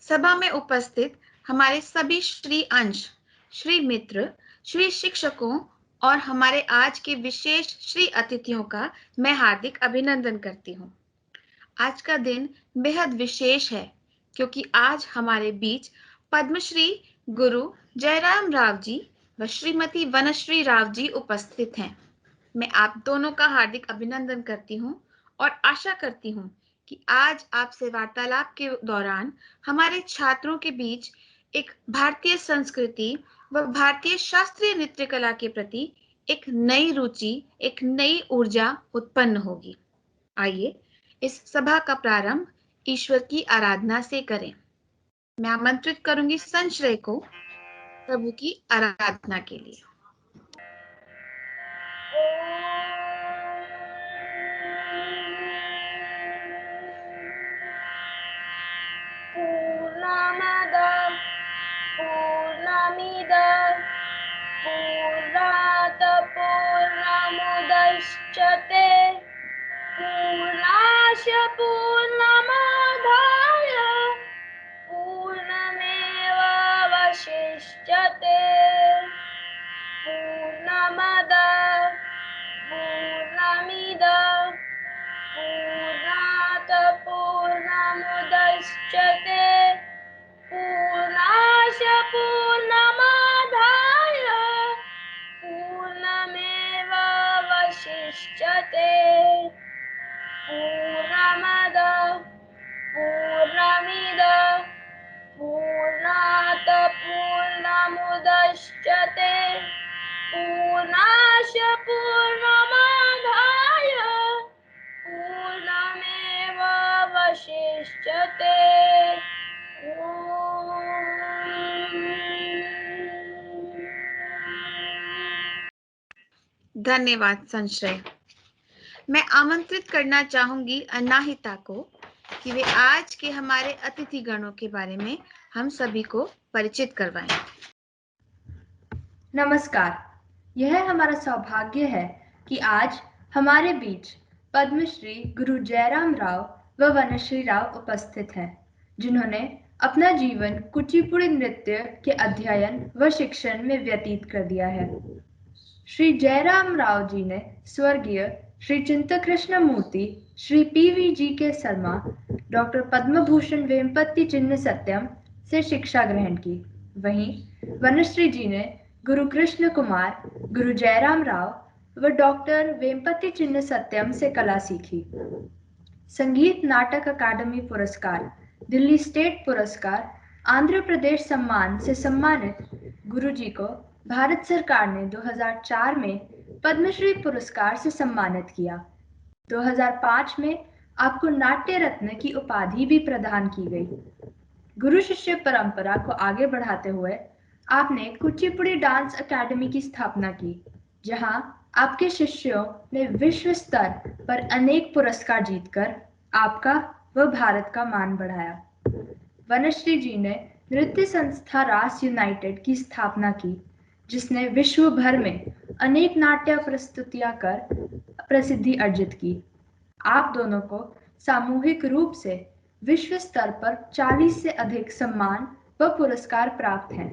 सभा में उपस्थित हमारे सभी श्री अंश, श्री मित्र, श्री शिक्षकों और हमारे आज के विशेष श्री अतिथियों का मैं हार्दिक अभिनंदन करती हूँ। आज का दिन बेहद विशेष है क्योंकि आज हमारे बीच पद्मश्री गुरु जयराम राव जी व श्रीमती वनश्री राव जी उपस्थित हैं। मैं आप दोनों का हार्दिक अभिनंदन करती हूँ और आशा करती हूँ कि आज आपसे वार्तालाप के दौरान हमारे छात्रों के बीच एक भारतीय संस्कृति व भारतीय शास्त्रीय नृत्य कला के प्रति एक नई रुचि, एक नई ऊर्जा उत्पन्न होगी। आइए इस सभा का प्रारंभ ईश्वर की आराधना से करें। मैं आमंत्रित करूंगी संश्रय को प्रभु की आराधना के लिए। पूर्णात् पूर्णमुदच्यते पूर्णस्य पूर्णमादाय पूर्णमेवावशिष्यते। पूर्णमदः पूर्णमिदं पूर्णात् पूर्णमुदच्यते पूर्णस्य पूर्णमादाय पूर्णमेवावशिष्यते। पूर्णमदः पूर्णमिदं पूर्णात् पूर्णमुदच्यते पूर्णस्य पूर्णमादाय पूर्णमेवावशिष्यते। धन्यवाद संश्रय। मैं आमंत्रित करना चाहूंगी अनाहिता को कि वे आज के हमारे अतिथि गणों के बारे में हम सभी को परिचित करवाएं। नमस्कार। यह हमारा सौभाग्य है कि आज हमारे बीच पद्मश्री गुरु जयराम राव व वनश्री राव उपस्थित हैं, जिन्होंने अपना जीवन कुचिपुड़ी नृत्य के अध्ययन व शिक्षण में व्यतीत कर दिया है। श्री जयराम राव जी ने स्वर्गीय श्री चिंतकृष्ण मूर्ति, श्री पीवी जी के शर्मा, डॉक्टर पद्मभूषण वेम्पति चिन्ह सत्यम से शिक्षा ग्रहण की। वहीं वनश्री जी ने गुरु कृष्ण कुमार, गुरु जयराम राव व डॉक्टर वेम्पति चिन्ह सत्यम से कला सीखी। संगीत नाटक अकादमी पुरस्कार, दिल्ली स्टेट पुरस्कार, आंध्र प्रदेश सम्मान से सम्मानित गुरुजी को भारत सरकार ने 2004 में पद्मश्री पुरस्कार से सम्मानित किया। 2005 में आपको नाट्य रत्न की उपाधि भी प्रदान की गई। गुरु शिष्य परंपरा को आगे बढ़ाते हुए आपने कुचिपुड़ी डांस अकादमी की स्थापना की, जहां आपके शिष्यों ने विश्व स्तर पर अनेक पुरस्कार जीतकर आपका व भारत का मान बढ़ाया। वनश्री जी ने नृत्य संस्था रास यूनाइटेड की स्थापना की, जिसने विश्व भर में अनेक नाट्य प्रस्तुतियां कर प्रसिद्धि अर्जित की। आप दोनों को सामूहिक रूप से विश्व स्तर पर 40 से अधिक सम्मान व पुरस्कार प्राप्त हैं।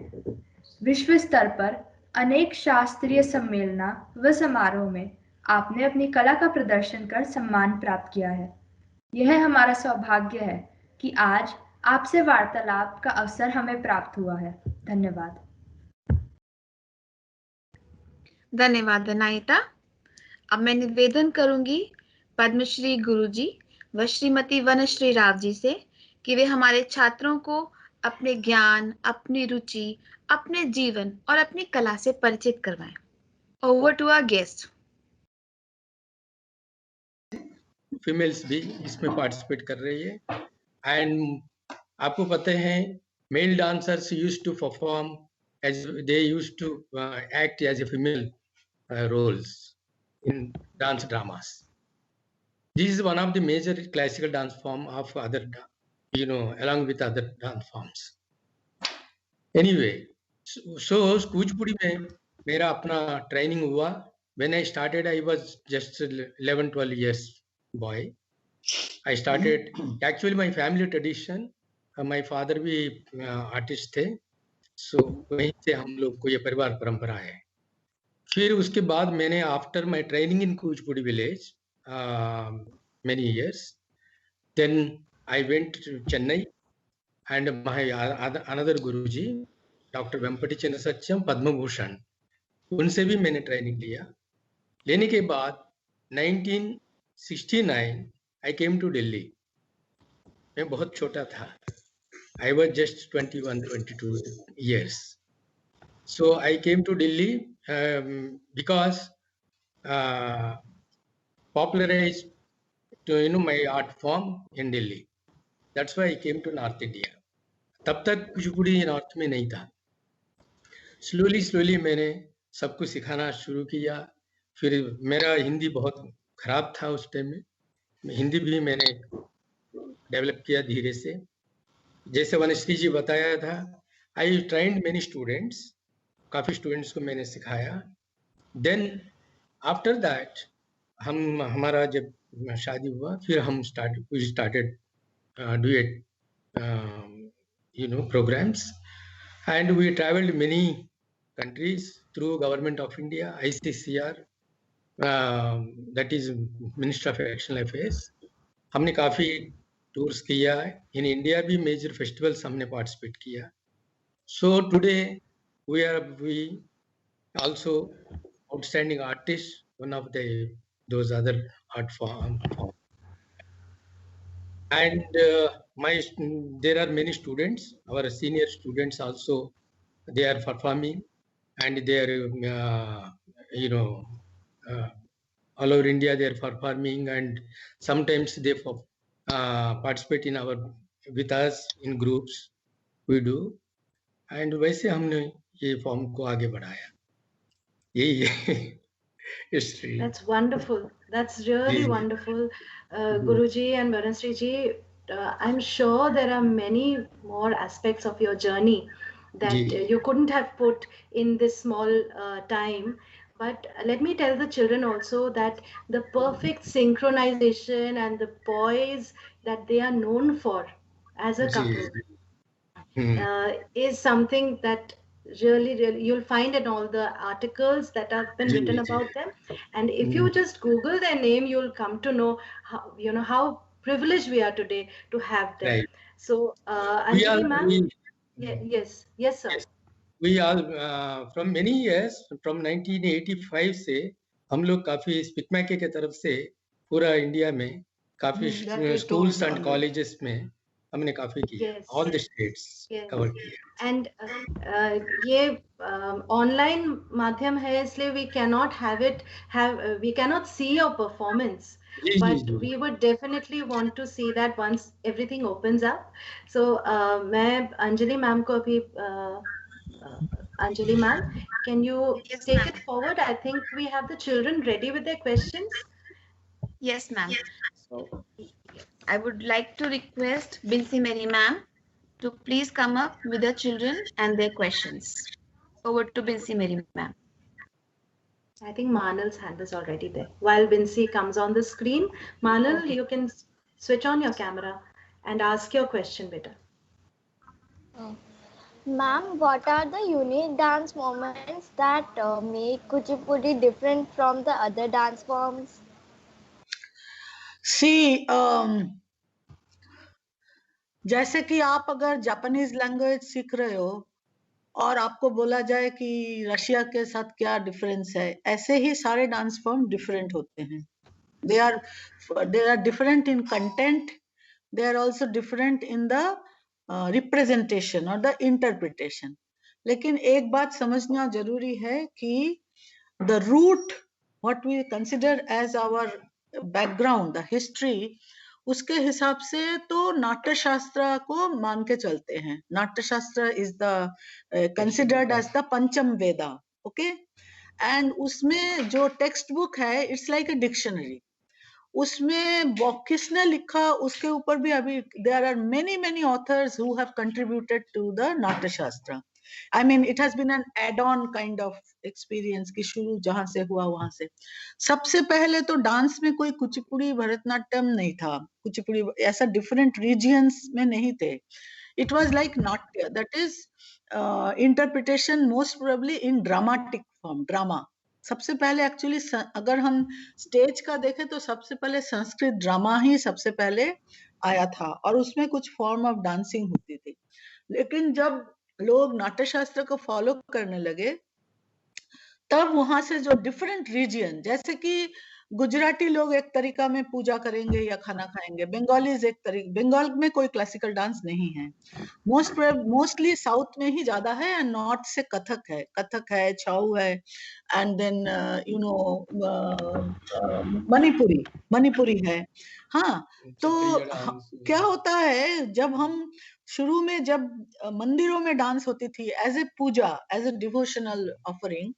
विश्व स्तर पर अनेक शास्त्रीय सम्मेलन व समारोह में आपने अपनी कला का प्रदर्शन कर सम्मान प्राप्त किया है। यह हमारा सौभाग्य है कि आज आपसे वार्तालाप का अवसर हमें प्राप्त हुआ है। धन्यवाद। धन्यवाद अनाहिता। अब मैं निवेदन करूंगी पद्मश्री गुरुजी व श्रीमती वनश्री राव जी से कि वे हमारे छात्रों को अपने ज्ञान, अपनी रुचि, अपने जीवन और अपनी कला से परिचित करवाएं। Over to our guest. Females भी इसमें पार्टिसिपेट कर रही है एंड आपको पता है male dancers used to perform as they used to act as a female roles in dance dramas. This is one of the major classical dance form of other, along with other dance forms. Anyway, so Kuchipudi में मेरा अपना training हुआ. When I started, I was just 11-12 years boy. I started, actually my family tradition, my father भी artist थे, सो वहीं से हम लोग को ये परिवार परंपरा है। फिर उसके बाद मैंने after my training in Kuchipudi village many years, then I went to Chennai and my another Guruji, Dr. Vempati Chandra Satyam Padma Bhushan, उनसे भी मैंने ट्रेनिंग लिया। लेने के बाद 1969 I came to Delhi। मैं बहुत छोटा था, I was just 21-22 years, so I came to Delhi because popularized to my art form in Delhi, that's why I came to North India। तब तक कुचिपुड़ी नॉर्थ में नहीं था। स्लोली मैंने सबको सिखाना शुरू किया। फिर मेरा हिंदी बहुत खराब था उस टाइम में, हिंदी भी मैंने डेवलप किया धीरे से। जैसे वनश्री जी बताया था, आई ट्रेन्ड मेनी स्टूडेंट्स, काफ़ी स्टूडेंट्स को मैंने सिखाया। देन आफ्टर दैट हमारा जब शादी हुआ, फिर हम started duet programs, and we traveled many countries through Government of India, ICCR, that is Ministry of External Affairs। हमने काफ़ी टूर्स किया, इन इंडिया भी मेजर फेस्टिवल्स हमने पार्टिसिपेट किया। So today we also outstanding artists, one of those other art form, and there are many students, our senior students also, they are performing, and they are all over India they are performing, and sometimes they participate in with us in groups, we do, and वैसे हमने ये form को आगे बढ़ाया। यही है history। That's wonderful. That's really wonderful, Guruji and Vanasri ji. I'm sure there are many more aspects of your journey that you couldn't have put in this small time. But let me tell the children also that the perfect synchronization and the poise that they are known for as a couple is something that really you'll find in all the articles that have been written about them, and if you just Google their name, you'll come to know how privileged we are today to have them. Right. So Anjali ma'am, yes sir, yes. We are from many years, from 1985 से हम लोग काफी स्पिकमैके के तरफ से पूरा India में काफी स्कूल्स एंड कॉलेजेस में हमने काफी किया, all the states cover किया। And ये online माध्यम है, इसलिए we cannot see your performance, but we would definitely want to see that once everything opens up. So मैं अंजलि मैम को अभी Anjali ma'am, can you take it forward? I think we have the children ready with their questions. Yes, ma'am. So I would like to request Binsi Mary ma'am to please come up with the children and their questions. Over to Binsi Mary ma'am. I think Manal's hand is already there. While Binsi comes on the screen, Manal, you can switch on your camera and ask your question better. Ma'am, what are the unique dance moments that make Kuchipudi different from the other dance forms? See, जैसे कि आप अगर Japanese language सीख रहे हो और आपको बोला जाए कि रशिया के साथ क्या डिफरेंस है, ऐसे ही सारे डांस फॉर्म डिफरेंट होते हैं। They are different in content. They are also different in the representation or the interpretation. लेकिन एक बात समझना जरूरी है कि the root, what we consider as our background, the history, उसके हिसाब से तो नाट्य शास्त्र को मान के चलते हैं। नाट्य शास्त्र is the considered as the पंचम वेदा, okay? And उसमें जो टेक्स्ट बुक है, it's like a dictionary. उसमें किसने लिखा उसके ऊपर भी अभी there are many authors who have contributed to the नाट्य शास्त्र. I mean, it has been an add-on kind of experience कि शुरू जहाँ से हुआ वहाँ से। सबसे पहले तो डांस में कोई कुचिपुड़ी भरतनाट्यम नहीं था, कुचिपुड़ी ऐसा डिफरेंट रीजियंस में नहीं थे। It was like natya, that is interpretation most probably in dramatic form, drama. सबसे पहले एक्चुअली अगर हम स्टेज का देखें तो सबसे पहले संस्कृत ड्रामा ही सबसे पहले आया था और उसमें कुछ फॉर्म ऑफ डांसिंग होती थी। लेकिन जब लोग नाट्यशास्त्र को फॉलो करने लगे तब वहां से जो डिफरेंट रीजन, जैसे कि गुजराती लोग एक तरीका में पूजा करेंगे या खाना खाएंगे, बंगालीज एक तरीका, बंगाल में कोई क्लासिकल डांस नहीं है, मोस्टली साउथ में ही ज्यादा है, एंड नॉर्थ से कथक है, छाऊ है, and then you know Manipuri है। हाँ, तो क्या होता है जब हम शुरू में जब मंदिरों में डांस होती थी as a puja, as a devotional offering,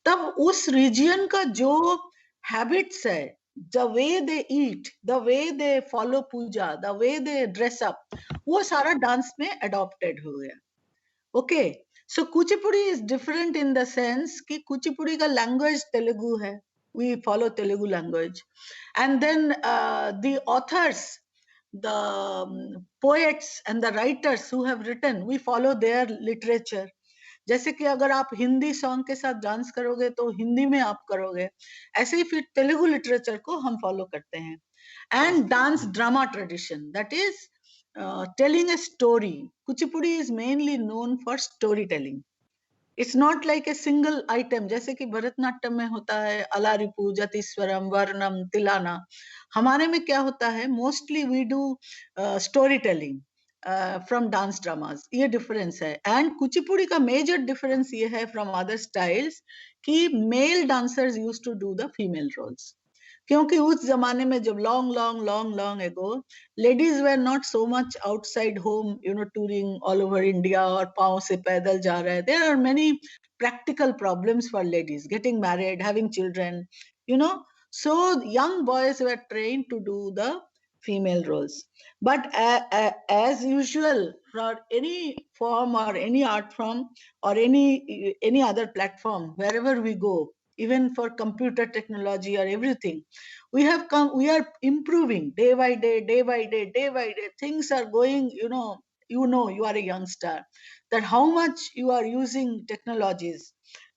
तब उस रीजियन का जो हैबिट्स है, the way they eat, the way they follow puja, the way they dress up, वो सारा डांस में adopted हो गया। Okay, so Kuchipudi is different in the sense कि कुचिपुड़ी का language तेलुगु है, we follow Telugu language, and then the authors, the poets and the writers who have written, we follow their literature. जैसे कि अगर आप हिंदी सॉन्ग के साथ डांस करोगे तो हिंदी में आप करोगे, ऐसे ही फिर तेलुगु लिटरेचर को हम फॉलो करते हैं। And dance drama tradition, that is telling a story. Kuchipudi is mainly known for story telling. It's not like a single item, जैसे कि भरतनाट्यम में होता है अलारिपू, जतिस्वरम, वर्णम, तिलाना। हमारे में क्या होता है, mostly we do story telling from dance dramas, ये डिफरेंस है। एंड कुचिपुड़ी का मेजर डिफरेंस ये है फ्रॉम अदर स्टाइल्स कि male dancers used to do the female roles, क्योंकि उस जमाने में जब long ago ladies were not so much outside home, you know, touring all over India और पाँव से पैदल जा रहे। There are many practical problems for ladies, getting married, having children, you know, so young boys were trained to do the female roles. But as usual for any form or any art form or any other platform, wherever we go, even for computer technology or everything, we are improving day by day. Things are going, you know, you are a youngster, that how much you are using technologies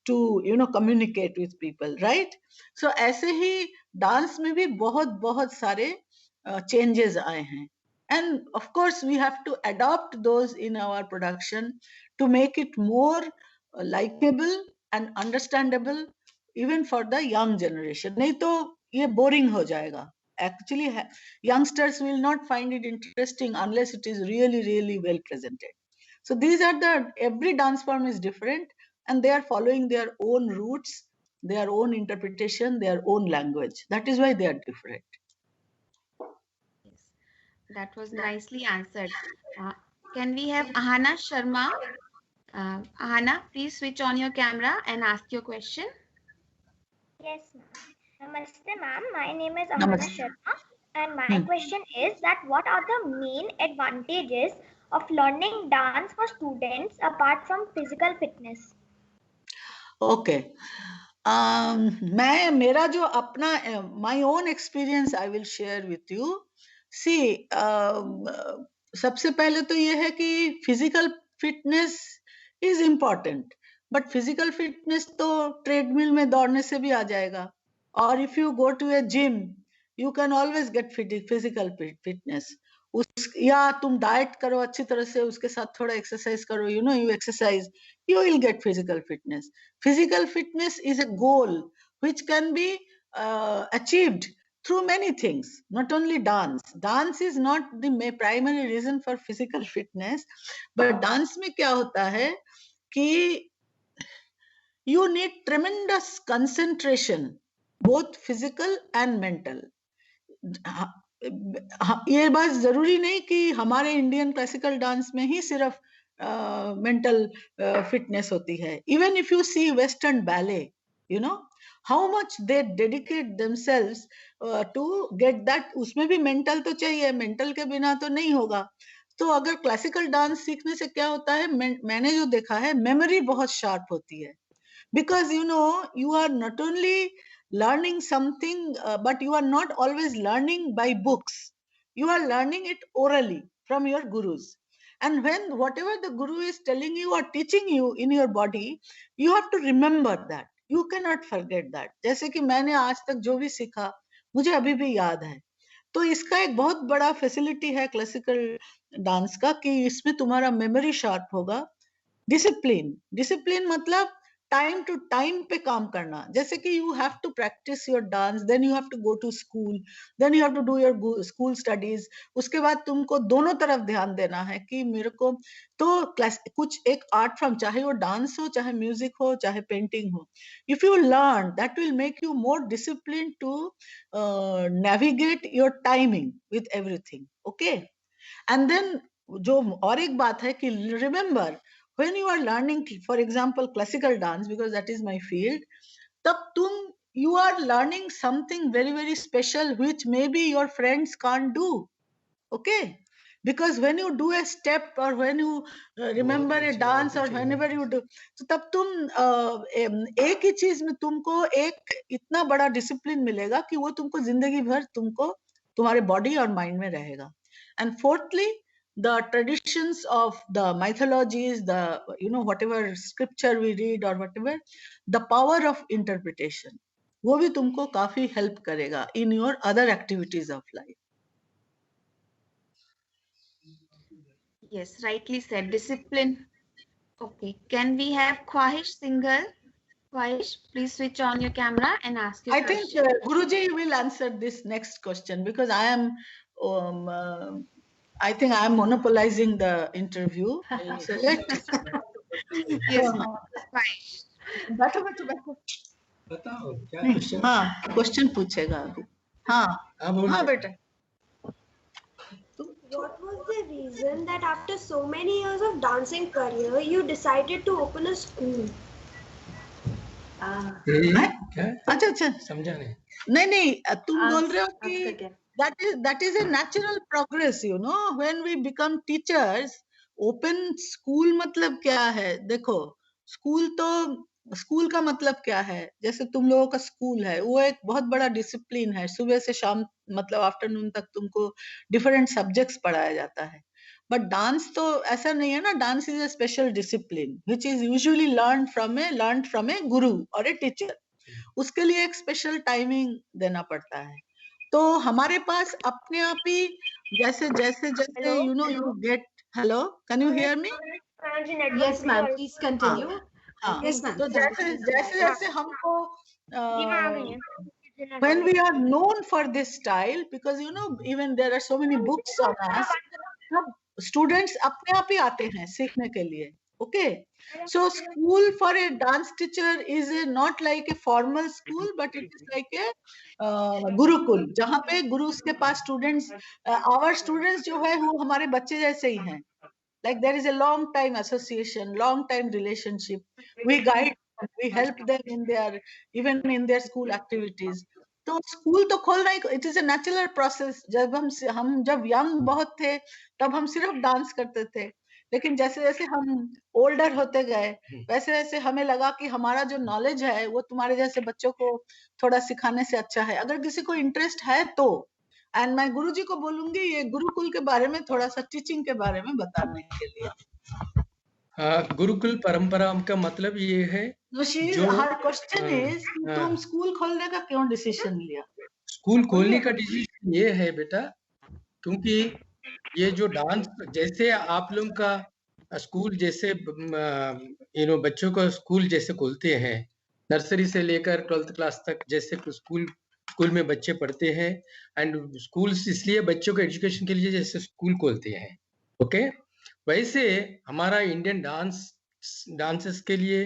to, you know, communicate with people, right? So ऐसे ही dance में भी बहुत सारे changes आए हैं, and of course we have to adopt those in our production to make it more likable and understandable even for the young generation. नहीं तो ये boring हो जाएगा। Actually youngsters will not find it interesting unless it is really well presented. So these are every dance form is different, and they are following their own roots, their own interpretation, their own language. That is why they are different. Yes, that was nicely answered. Can we have Ahana Sharma? Ahana, please switch on your camera and ask your question. Yes, ma'am. Namaste, ma'am. My name is Ahana Sharma, and my question is that what are the main advantages of learning dance for students apart from physical fitness? Okay. मैं मेरा जो अपना my own experience I will share with you. See, सबसे पहले तो ये है कि physical fitness is important, but physical fitness तो treadmill में दौड़ने से भी आ जाएगा, और if you go to a gym, you can always get physical fitness. या तुम डाइट करो अच्छी तरह से, उसके साथ थोड़ा एक्सरसाइज करो, you know, you exercise, you will get physical fitness. Physical fitness is a goal which can be achieved through many things, not only dance. Dance is not the primary reason for physical fitness, but dance में क्या होता है कि you need tremendous concentration, both physical and mental. ये बात जरूरी नहीं कि हमारे इंडियन क्लासिकल डांस में ही सिर्फ मेंटल फिटनेस होती है. Even if you see western ballet, you know how much they dedicate themselves to get that, उसमें भी मेंटल तो चाहिए, मेंटल के बिना तो नहीं होगा. तो अगर क्लासिकल डांस सीखने से क्या होता है, मैंने जो देखा है, मेमोरी बहुत शार्प होती है, because you know you are not only learning something but you are not always learning by books, you are learning it orally from your gurus, And when whatever the guru is telling you or teaching you in your body, you have to remember that. You cannot forget that. जैसे कि मैंने आज तक जो भी सीखा मुझे अभी भी याद है. तो इसका एक बहुत बड़ा फैसिलिटी है क्लासिकल डांस का कि इसमें तुम्हारा मेमोरी शार्प होगा. डिसिप्लिन मतलब टाइम टू टाइम पे काम करना. जैसे कि you have to practice your dance, then you have to go to school, then you have to do your school studies. उसके बाद तुमको दोनों तरफ ध्यान देना है कि मेरे को तो कुछ एक आर्ट फॉर्म, चाहे वो डांस हो, चाहे म्यूजिक हो, चाहे पेंटिंग हो, if you learn that will make you more discipline to navigate your timing with everything. Okay. And then जो और एक बात है कि remember, when you are learning, for example, classical dance, because that is my field, tab you are learning something very, very special which maybe your friends can't do. Okay. Because when you do a step or when you remember a dance or whenever you do, so tab एक ही चीज में तुमको एक इतना बड़ा discipline मिलेगा कि वो तुमको जिंदगी भर तुमको तुम्हारे बॉडी और माइंड में रहेगा. And fourthly, the traditions of the mythologies, the whatever scripture we read or whatever, the power of interpretation, वो भी तुमको काफी help करेगा in your other activities of life. Yes, rightly said. Discipline. Okay, can we have Khwahish Singhal? Khwahish, please switch on your camera and ask your question. I think Guruji will answer this next question because I am I think I am monopolizing the interview. So Yes, बैठो. बताओ क्या question. हाँ, question पूछेगा अभी. हाँ बेटा. What was the reason that after so many years of dancing career you decided to open a school? अच्छा समझा नहीं. नहीं तुम बोल रहे हो कि that is a natural progress, when we become teachers. Open school मतलब क्या है? देखो, स्कूल का मतलब क्या है? जैसे तुम लोगों का स्कूल है, वो एक बहुत बड़ा डिसिप्लिन है. सुबह से शाम मतलब आफ्टरनून तक तुमको डिफरेंट सब्जेक्ट्स पढ़ाया जाता है. बट डांस तो ऐसा नहीं है ना. Dance is a special discipline which is usually learn from a guru और ए टीचर. उसके लिए एक स्पेशल टाइमिंग देना पड़ता है. तो हमारे पास अपने आप ही जैसे you get. Hello, can you hear me? Yes ma'am, please continue. Yes ma'am. तो जैसे हमको when we are known for this style, because even there are so many books on us, students अपने आप ही आते हैं सीखने के लिए. Okay, so school for a dance teacher is not like a formal school, but it is like a gurukul, जहाँ पे guru's के पास students, our students जो है वो हमारे बच्चे जैसे ही हैं. Like there is a long time association, long time relationship. We guide them, we help them even in their school activities. तो स्कूल तो खोलना ही, it is a natural process. जब यंग बहुत थे तब हम सिर्फ डांस करते थे. लेकिन जैसे जैसे हम ओल्डर होते गए वैसे वैसे हमें लगा कि हमारा जो नॉलेज है वो तुम्हारे जैसे बच्चों को थोड़ा सिखाने से अच्छा है. अगर किसी को इंटरेस्ट है तो. एंड मैं गुरुजी को बोलूंगी ये गुरुकुल के बारे में थोड़ा सा टीचिंग के बारे में बताने के लिए. गुरुकुल परंपरा का मतलब ये है जो हर क्वेश्चन इज तुम स्कूल खोलने का क्यों डिसीजन लिया? स्कूल खोलने का डिसीजन ये है बेटा, क्योंकि ये जो डांस, जैसे आप लोग का स्कूल जैसे बच्चों का स्कूल जैसे खोलते हैं नर्सरी से लेकर 12th क्लास तक, जैसे स्कूल में बच्चे पढ़ते हैं. एंड स्कूल्स इसलिए बच्चों के एजुकेशन के लिए जैसे स्कूल खोलते हैं. ओके, वैसे हमारा इंडियन डांसेस के लिए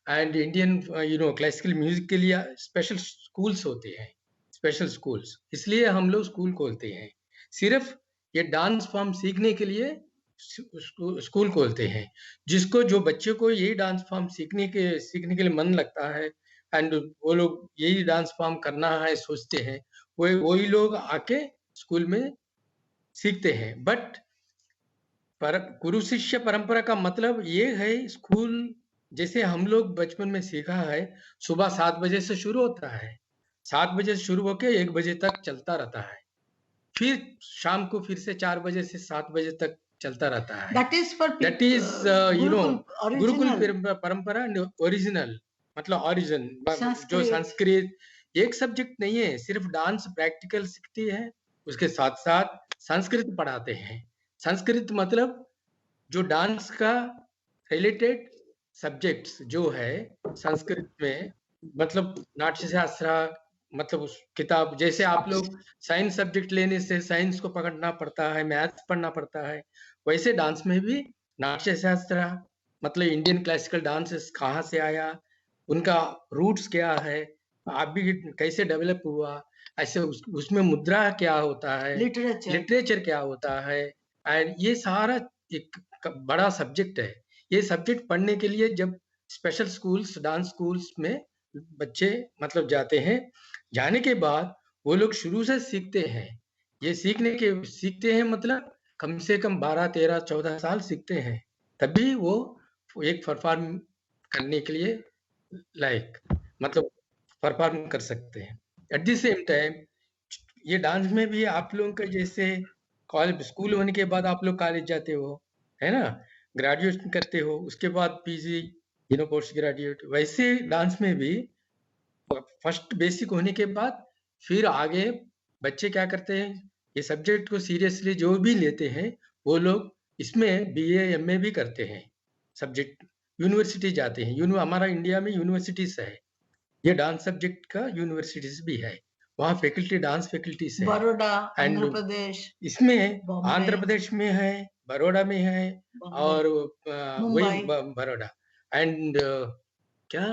एंड इंडियन क्लासिकल म्यूजिक के लिए स्पेशल स्कूल्स होते हैं, स्पेशल स्कूल्स. इसलिए हम लोग स्कूल खोलते हैं. सिर्फ ये डांस फॉर्म सीखने के लिए स्कूल खोलते हैं. जो बच्चों को यही डांस फॉर्म सीखने के लिए मन लगता है एंड वो लोग यही डांस फॉर्म करना है सोचते हैं, वही लोग आके स्कूल में सीखते हैं. बट गुरु शिष्य परंपरा का मतलब ये है, स्कूल जैसे हम लोग बचपन में सीखा है, सुबह 7 बजे से शुरू होता है, 7 बजे से शुरू होके 1 बजे तक चलता रहता है. फिर शाम को फिर से 4 बजे से 7 बजे तक चलता रहता है. That is for That is Gurukul original. परंपरा ओरिजिनल, मतलब ओरिजिन. जो संस्कृत. संस्कृत एक सब्जेक्ट नहीं है, सिर्फ डांस प्रैक्टिकल सीखती है, उसके साथ साथ संस्कृत पढ़ाते हैं. संस्कृत मतलब जो डांस का रिलेटेड सब्जेक्ट्स जो है संस्कृत में, मतलब नाट्य शास्त्र, मतलब उस किताब, जैसे आप लोग साइंस सब्जेक्ट लेने से साइंस को पकड़ना पड़ता है, मैथ्स पढ़ना पड़ता है, वैसे डांस में भी नाट्य शास्त्र, मतलब इंडियन क्लासिकल डांस कहाँ से आया, उनका रूट्स क्या है, अभी कैसे डेवलप हुआ, ऐसे उसमें मुद्रा क्या होता है, लिटरेचर क्या होता है, एंड ये सारा एक बड़ा सब्जेक्ट है. ये सब्जेक्ट पढ़ने के लिए जब स्पेशल स्कूल्स, डांस स्कूल्स में बच्चे मतलब जाते हैं, जाने के बाद वो लोग शुरू से सीखते हैं. ये सीखते हैं मतलब कम से कम 12, 13, 14 साल सीखते हैं, तभी वो एक परफॉर्म करने के लिए लायक, मतलब परफॉर्म कर सकते हैं. एट द सेम टाइम ये डांस में भी आप लोगों का जैसे कॉलेज स्कूल होने के बाद आप लोग कॉलेज जाते हो, है ना, ग्रेजुएशन करते हो, उसके बाद पीजी, पोस्ट ग्रेजुएट, वैसे डांस में भी फर्स्ट बेसिक होने के बाद फिर आगे बच्चे क्या करते हैं, ये सब्जेक्ट को सीरियसली जो भी लेते हैं वो लोग इसमें बीए एमए भी करते हैं. सब्जेक्ट यूनिवर्सिटी जाते हैं. हमारा इंडिया में यूनिवर्सिटीज है, ये डांस सब्जेक्ट का यूनिवर्सिटीज भी है, वहाँ फैकल्टी, डांस फैकल्टीज है. बड़ौदा, आंध्र प्रदेश, इसमें आंध्र प्रदेश में है, बड़ौदा में है, और वही बड़ौदा एंड क्या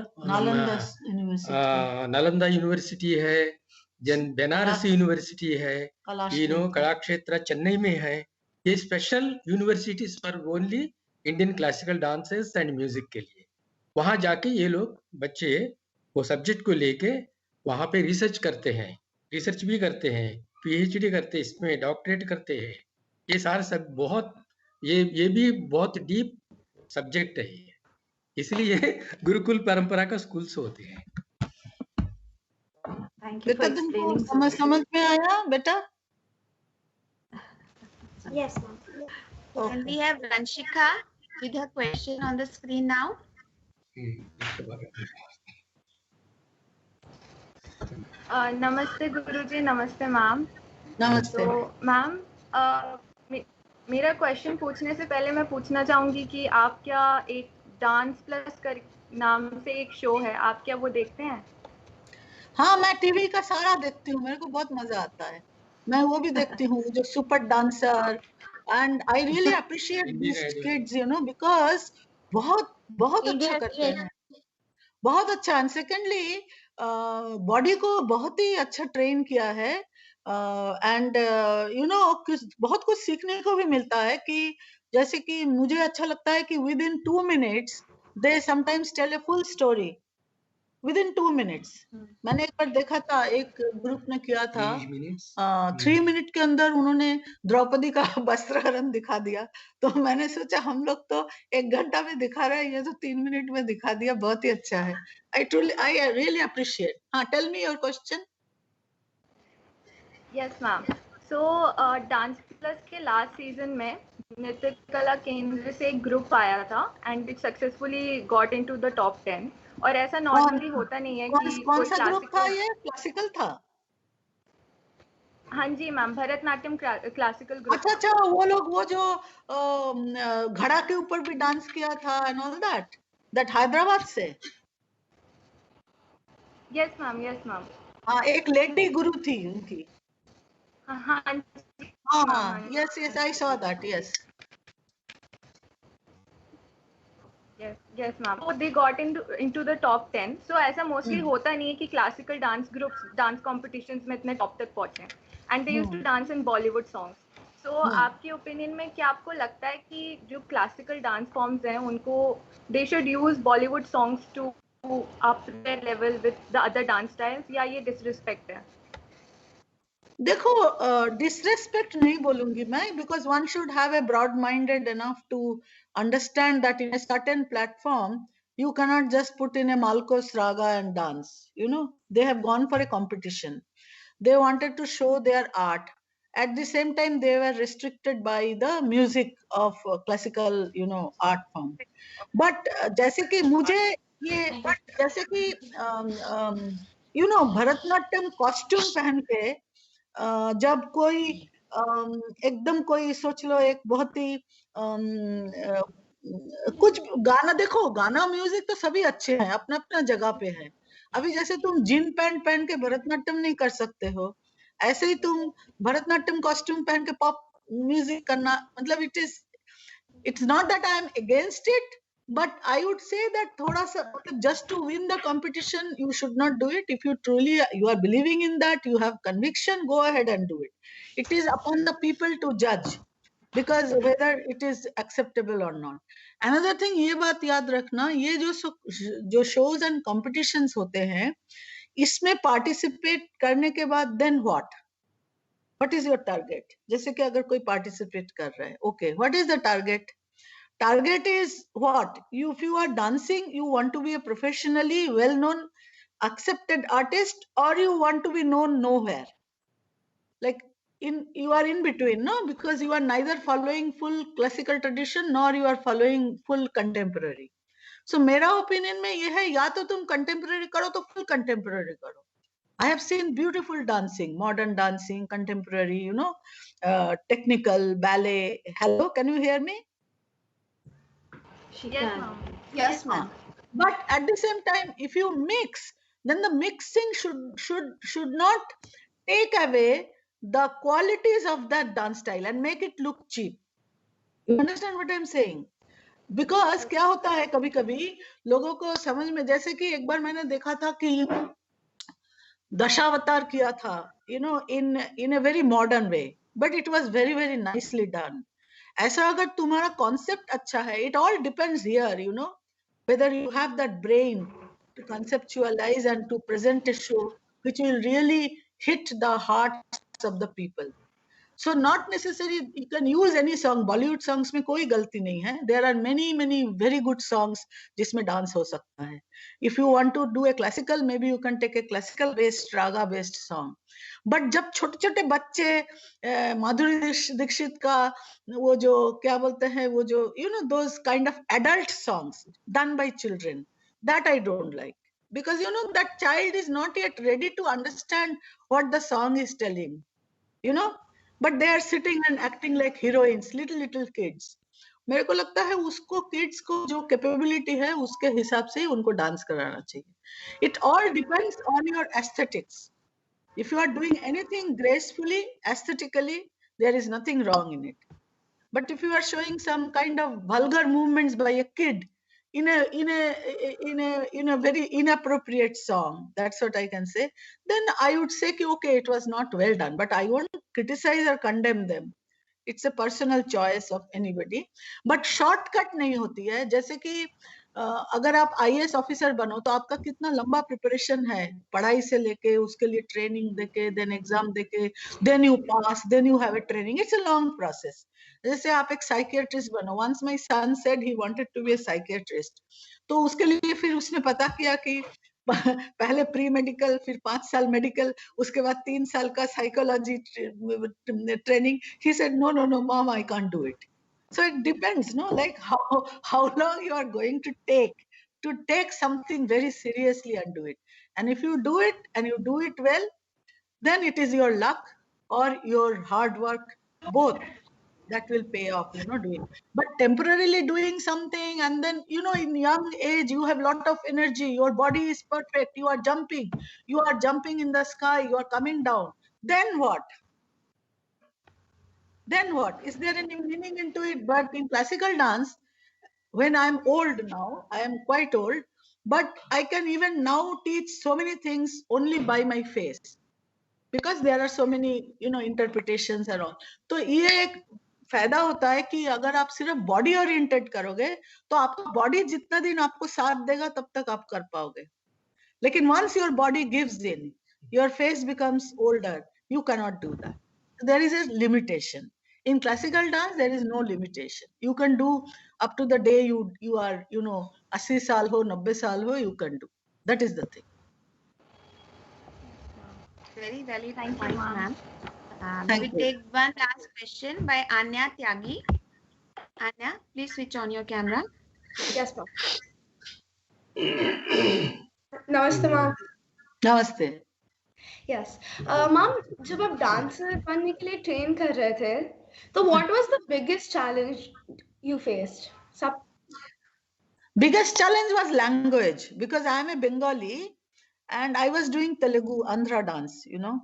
नालंदा यूनिवर्सिटी है, बनारस यूनिवर्सिटी है, कलाक्षेत्र चेन्नई में है. ये स्पेशल यूनिवर्सिटीज पर only Indian classical dances and music के लिए. वहां जाके ये लोग बच्चे वो सब्जेक्ट को लेके वहां पे रिसर्च करते हैं, रिसर्च भी करते हैं, पीएचडी करते हैं, इसमें डॉक्टरेट करते हैं. ये सारे सब बहुत ये भी बहुत डीप सब्जेक्ट है, इसलिए गुरुकुल परंपरा का स्कूल्स होते हैं. बेटा तुमको समझ में आया बेटा? Yes, ma'am. And we have Ranshika with her question on the screen now. नमस्ते गुरुजी, नमस्ते मैम. नमस्ते. तो मैम, मेरा क्वेश्चन पूछने से पहले मैं पूछना चाहूंगी कि आप क्या एक डांस प्लस कर नाम से एक शो है, आप क्या वो देखते हैं? हाँ, मैं टीवी का सारा देखती हूँ, मेरे को बहुत मजा आता है. मैं वो भी देखती हूँ, जो super dancer, and I really appreciate this kids, because बहुत अच्छा करते हैं, बहुत अच्छा. एंड सेकेंडली बॉडी को बहुत ही अच्छा ट्रेन किया है, एंड बहुत कुछ सीखने को भी मिलता है. कि जैसे कि मुझे अच्छा लगता है कि within 2 minutes they sometimes tell a full story within 2 minutes. मैंने एक बार देखा था, एक ग्रुप ने किया था 3 minute के अंदर उन्होंने द्रौपदी का वस्त्रहरण दिखा दिया. तो मैंने सोचा हम लोग तो 1 घंटा में दिखा रहे हैं, ये तो 3 minute में दिखा दिया, बहुत ही अच्छा है. I really appreciate. Tell me your question. Yes, ma'am. So, dance plus के लास्ट सीजन में नृत्य कला केंद्र से एक ग्रुप आया था and it successfully got into the top 10. और ऐसा नॉर्मली होता नहीं है कि कौन सा ग्रुप था? ये क्लासिकल था? हाँ जी मैम, भरतनाट्यम क्लासिकल ग्रुप. अच्छा, वो लोग वो जो घड़ा के ऊपर भी डांस किया था एंड ऑल दैट हैदराबाद से. Yes ma'am, yes ma'am. हाँ, एक लेडी गुरु थी उनकी. हाँ, yes, I saw that. Yes, ma'am. So they got into the top 10. So ऐसा मोस्टली होता नहीं है कि classical dance groups dance competitions में इतने टॉप तक पहुंचे. And they used to dance in Bollywood songs. So आपके ओपिनियन में क्या आपको लगता है कि जो क्लासिकल डांस फॉर्म्स हैं उनको they should use Bollywood songs to up their level with the other dance styles, या ये डिसरिस्पेक्ट है? देखो, डिसरेस्पेक्ट नहीं बोलूंगी मैं, because one should have a broad-minded enough to understand that in a certain platform you cannot just put in a Malkos raga and dance. They have gone for a competition. They wanted to show their art, at the same time they were restricted by the music of classical, art form. But जैसे कि मुझे ये, जैसे कि Bharatanatyam costume पहन के जब कोई एकदम कोई सोच लो एक बहुत ही कुछ गाना, देखो गाना म्यूजिक तो सभी अच्छे हैं, अपना अपना जगह पे है। अभी जैसे तुम जीन पैंट पहन के भरतनाट्यम नहीं कर सकते हो, ऐसे ही तुम भरतनाट्यम कॉस्ट्यूम पहन के पॉप म्यूजिक करना, मतलब it's not that I am against it, but I would say that thoda sa, just to win the competition you should not do it. If you truly you are believing in that, you have conviction, go ahead and do it. It is upon the people to judge, because whether it is acceptable or not. Another thing, ये बात याद रखना, ये जो shows and competitions होते हैं, इसमें participate करने के बाद then what is your target? जैसे कि अगर कोई participate कर रहा है, okay, what is the target? Target is what? If you are dancing, you want to be a professionally well-known, accepted artist, or you want to be known nowhere. Like you are in between, no? Because you are neither following full classical tradition nor you are following full contemporary. So मेरा opinion में ये है, या तो तुम contemporary करो तो full contemporary करो. I have seen beautiful dancing, modern dancing, contemporary, technical, ballet. Hello, can you hear me? She can. Yes, ma'am. But at the same time, if you mix, then the mixing should not take away the qualities of that dance style and make it look cheap. You understand what I'm saying? Because क्या होता है कभी-कभी लोगों को समझ में, जैसे कि एक बार मैंने देखा था कि दशावतार किया था, in a very modern way, but it was very, very nicely done. ऐसा अगर तुम्हारा concept अच्छा है, it all depends here, whether you have that brain to conceptualize and to present a show which will really hit the hearts of the people. So not necessarily you can use any song. Bollywood songs में कोई गलती नहीं है. There are many very good songs जिसमें dance हो सकता है. If you want to do a classical, maybe you can take a classical based, raga based song. But जब छोटे-छोटे बच्चे माधुरी दीक्षित का वो जो क्या बोलते हैं, वो जो those kind of adult songs done by children, that I don't like, because that child is not yet ready to understand what the song is telling, but they are sitting and acting like heroines, little kids. मेरे को लगता है उसको kids को जो capability है उसके हिसाब से ही उनको डांस कराना चाहिए. It all depends on your aesthetics. If you are doing anything gracefully, aesthetically, there is nothing wrong in it. But if you are showing some kind of vulgar movements by a kid in a very inappropriate song, that's what I can say, then I would say okay, it was not well done, but I won't criticize or condemn them. It's a personal choice of anybody. But shortcut नहीं होती है. जैसे कि अगर आप IAS officer बनो तो आपका कितना लंबा प्रिपरेशन है, पढ़ाई से लेके उसके लिए ट्रेनिंग देके, देन एग्जाम देके, then you pass, then you have a training. It's a long process. जैसे आप एक साइकियाट्रिस्ट बनो. Once my son said he wanted to be a psychiatrist, तो उसके लिए फिर उसने पता किया कि पहले प्री मेडिकल, फिर 5 साल मेडिकल, उसके बाद 3 साल का psychology training. He said no mom, I can't do it. So it depends, like how long you are going to take something very seriously and do it. And if you do it and you do it well, then it is your luck or your hard work, both, that will pay off, doing. But temporarily doing something and then, in young age, you have a lot of energy, your body is perfect, you are jumping in the sky, you are coming down. Then what? Is there any meaning into it? But in classical dance, when I'm old now, I am quite old, but I can even now teach so many things only by my face, because there are so many, interpretations and all. तो ये एक फायदा होता है कि अगर आप सिर्फ बॉडी ओरिएंटेड करोगे तो आपका बॉडी जितना दिन आपको साथ देगा तब तक आप कर पाओगे. लेकिन once your body gives in, your face becomes older, you cannot do that. There is a limitation. In classical dance, there is no limitation. You can do up to the day you are, 80 साल हो, 90 साल हो, you can do. That is the thing. Very valid point, ma'am. We take one last question by Anya Tyagi. Anya, please switch on your camera. Yes, ma'am. Namaste, ma'am. नमस्ते. Yes. Ma'am, जब आप dancer बनने के लिए train कर रहे थे, तो what was the biggest challenge you faced? Biggest challenge was language, because I am a Bengali and I was doing Telugu Andhra dance, you know.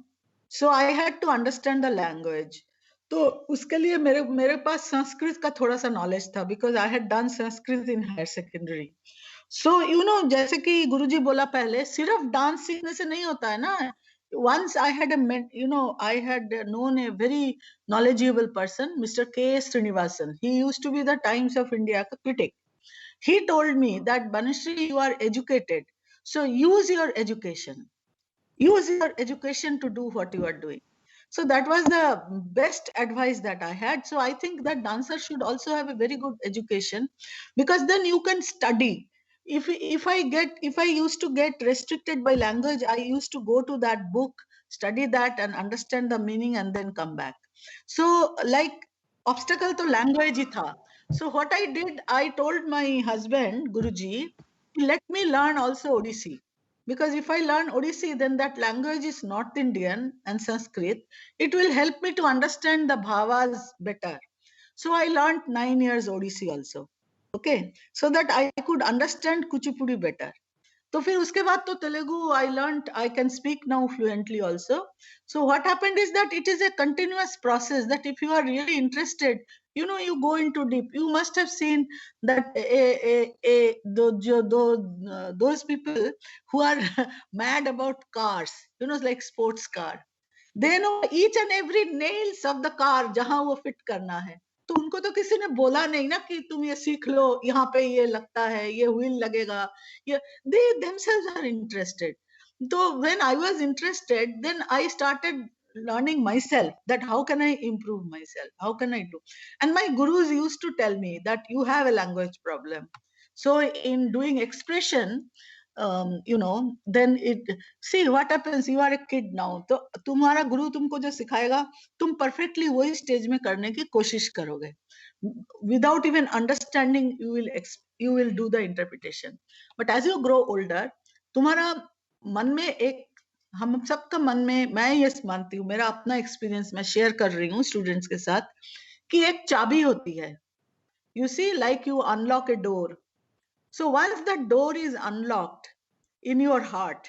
So I had to understand the language. तो उसके लिए मेरे पास संस्कृत का थोड़ा सा knowledge था, because I had done Sanskrit in higher secondary. So you know, जैसे कि गुरुजी बोला पहले, सिर्फ डांस सीखने से नहीं होता है ना. Once I had I had known a very knowledgeable person, Mr. K. Srinivasan. He used to be the Times of India critic. He told me that, Banashri, you are educated, so use your education. Use your education to do what you are doing. So that was the best advice that I had. So I think that dancers should also have a very good education, because then you can study. If I used to get restricted by language, I used to go to that book, study that and understand the meaning and then come back. So like obstacle to language hi tha. So what I did, I told my husband, Guruji, let me learn also Odissi. Because if I learn Odissi, then that language is North Indian and Sanskrit. It will help me to understand the bhavas better. So I learned 9 years Odissi also. Okay, so that I could understand Kuchipudi better. तो फिर उसके बाद तो Telugu I learned, I can speak now fluently also. So what happened is that it is a continuous process, that if you are really interested, you know, you go into deep. You must have seen that those people who are mad about cars, you know, like sports car, they know each and every nails of the car जहां वो fit करना है. तो उनको तो किसी ने बोला नहीं ना कि तुम ये सीख लो, यहाँ पे ये लगता है, ये व्हील लगेगा, ये they themselves are interested. So when I was interested, then I started learning myself, that how can I improve myself, how can I do. And my gurus used to tell me that you have a language problem. So in doing expression, then see what happens, you are a kid now, तो तुम्हारा गुरु तुमको जो सिखाएगा, तुम perfectly वही stage में करने की कोशिश करोगे. Without even understanding, you will do the interpretation. But as you grow older, तुम्हारा मन में एक, हम सबका मन में, मैं ये मानती हूँ, मेरा अपना एक्सपीरियंस मैं शेयर कर रही हूँ स्टूडेंट्स के साथ, कि एक चाबी होती है. You see, like you unlock a door. So once the door is unlocked in your heart,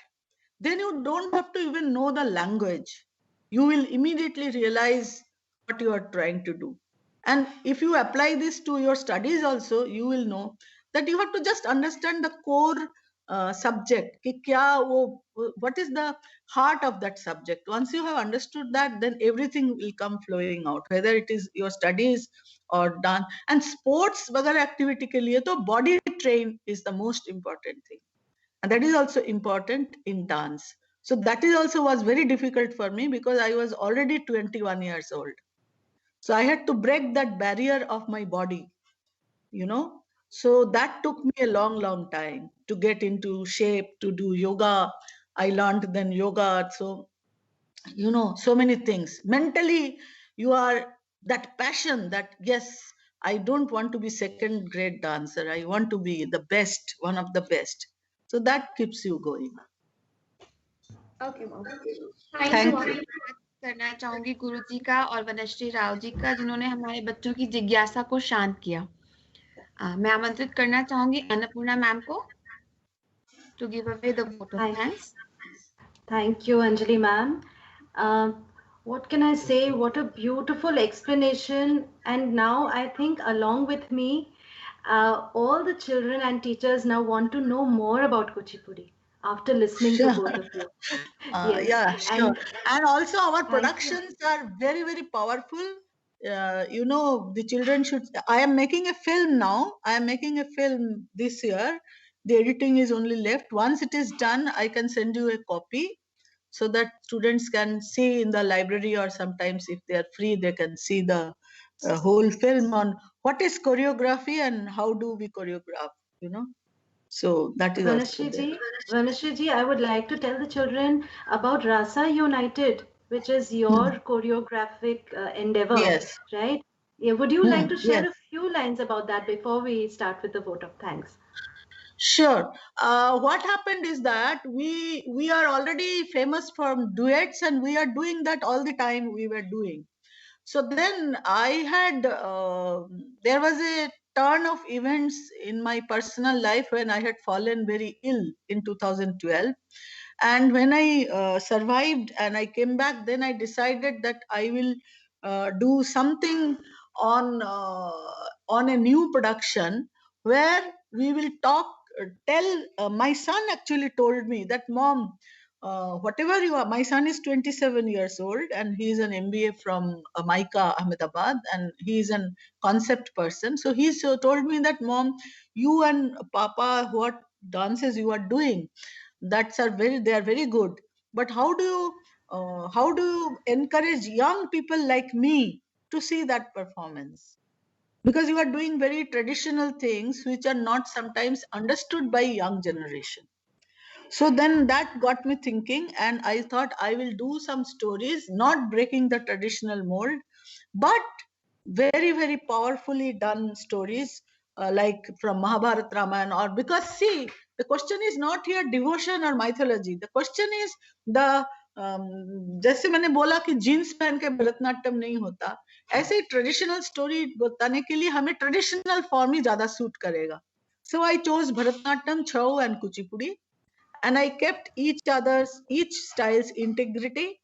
then you don't have to even know the language. You will immediately realize what you are trying to do. And if you apply this to your studies also, you will know that you have to just understand the core subject. What is the heart of that subject? Once you have understood that, then everything will come flowing out, whether it is your studies or dance. And sports वगैरह activity के लिए तो body train is the most important thing. And that is also important in dance. So that is also was very difficult for me, because I was already 21 years old. So I had to break that barrier of my body, you know. So that took me a long, long time to get into shape, to do yoga. I learned then yoga. So, you know, so many things. Mentally, you are that passion that, yes, I don't want to be second grade dancer. I want to be the best, one of the best. So that keeps you going. Okay, ma'am. Thank you. करना चाहूंगी गुरु जी का और वनश्री राव जी का, जिन्होंने हमारे बच्चों की जिज्ञासा को शांत किया. मैं आमंत्रित करना चाहूंगी अन्नपूर्णा मैम को to give away the vote of thanks. Thank you, Anjali ma'am. What can I say? What a beautiful explanation. And now I think along with me, all the children and teachers now want to know more about Kuchipudi after listening to both of you. Yes. Yeah, sure. And also our productions are very, very powerful. You know, the children should, I am making a film now. I am making a film this year. The editing is only left. Once it is done, I can send you a copy so that students can see in the library, or sometimes if they are free, they can see the whole film on what is choreography and how do we choreograph, you know. So that is Vanashri ji, I would like to tell the children about Rasa United. which is your choreographic endeavor, Yes. right? Yeah, would you like to share Yes. a few lines about that before we start with the vote of thanks? Sure. What happened is that we are already famous for duets, and we are doing that all the time. We were doing. So then I had there was a turn of events in my personal life when I had fallen very ill in 2012, and when I survived and I came back, then I decided that I will do something on a new production where we will tell my son actually told me that, mom, whatever you are, my son is 27 years old and he is an MBA from Maika Ahmedabad, and he is a concept person. So he told me that, mom, you and papa, what dances you are doing, they are very good, but how do you encourage young people like me to see that performance, because you are doing very traditional things which are not sometimes understood by young generation. So then that got me thinking, and I thought I will do some stories not breaking the traditional mold, but very very powerfully done stories, like from Mahabharata, Ramayana. Or because see, the question is not here devotion or mythology, the question is the जैसे मैंने बोला कि jeans पहन के भरतनाट्यम नहीं होता, ऐसे ही traditional story बताने के लिए हमें ट्रेडिशनल फॉर्म ही ज्यादा सूट करेगा. So I chose Bharatanatyam, Chhau and Kuchipudi, and I kept each style's integrity,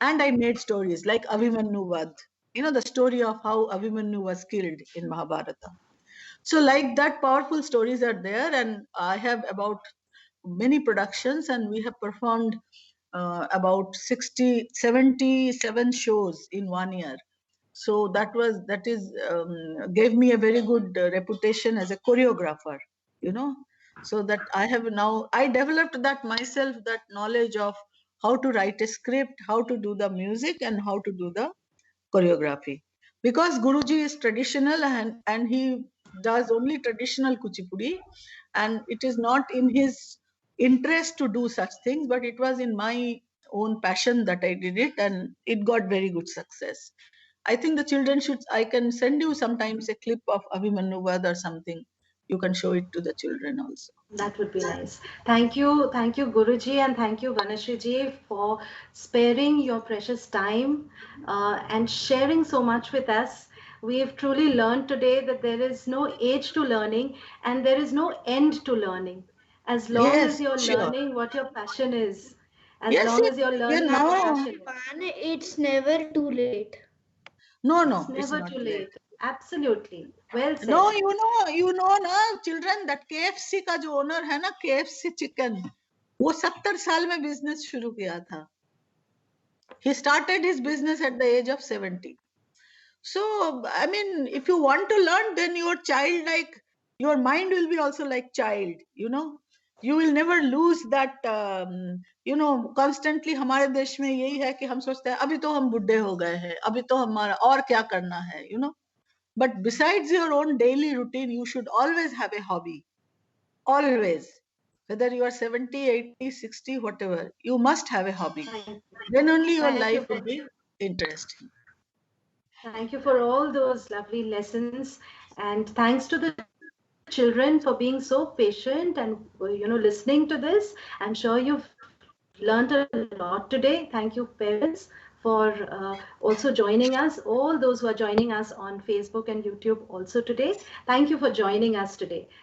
and I made stories like Abhimanyu Vad, the story of how Abhimanyu was killed in Mahabharata. So like that, powerful stories are there, and I have about many productions, and we have performed about 77 shows in 1 year. So that is gave me a very good reputation as a choreographer, so that I developed that myself, that knowledge of how to write a script, how to do the music, and how to do the choreography. Because Guruji is traditional, and he does only traditional Kuchipudi, and it is not in his interest to do such things, but it was in my own passion that I did it, and it got very good success. I think the children I can send you sometimes a clip of Abhimanyu Vad or something. You can show it to the children also. That would be nice. Thank you, Guruji, and thank you, Vanashriji, for sparing your precious time and sharing so much with us. We have truly learned today that there is no age to learning and there is no end to learning. As long as you're learning what your passion is, as long as you're learning what your passion is. It's never too late. No, it's never too late. Absolutely. Well said. No, you know na, children, that KFC का जो owner है ना, KFC chicken, वो 70 साल में business शुरू किया था. He started his business at the age of 70. So, I mean, if you want to learn, then your mind will be also like child, You will never lose that, constantly हमारे देश में यही है कि हम सोचते हैं अभी तो हम बुड्ढे हो गए हैं, अभी तो हमारा और क्या करना है, But besides your own daily routine, you should always have a hobby. Always. Whether you are 70, 80, 60, whatever, you must have a hobby. Then only your life will be interesting. Thank you for all those lovely lessons, and thanks to the children for being so patient and listening to this. I'm sure you've learned a lot today. Thank you, parents, for also joining us. All those who are joining us on Facebook and YouTube also today. Thank you for joining us today.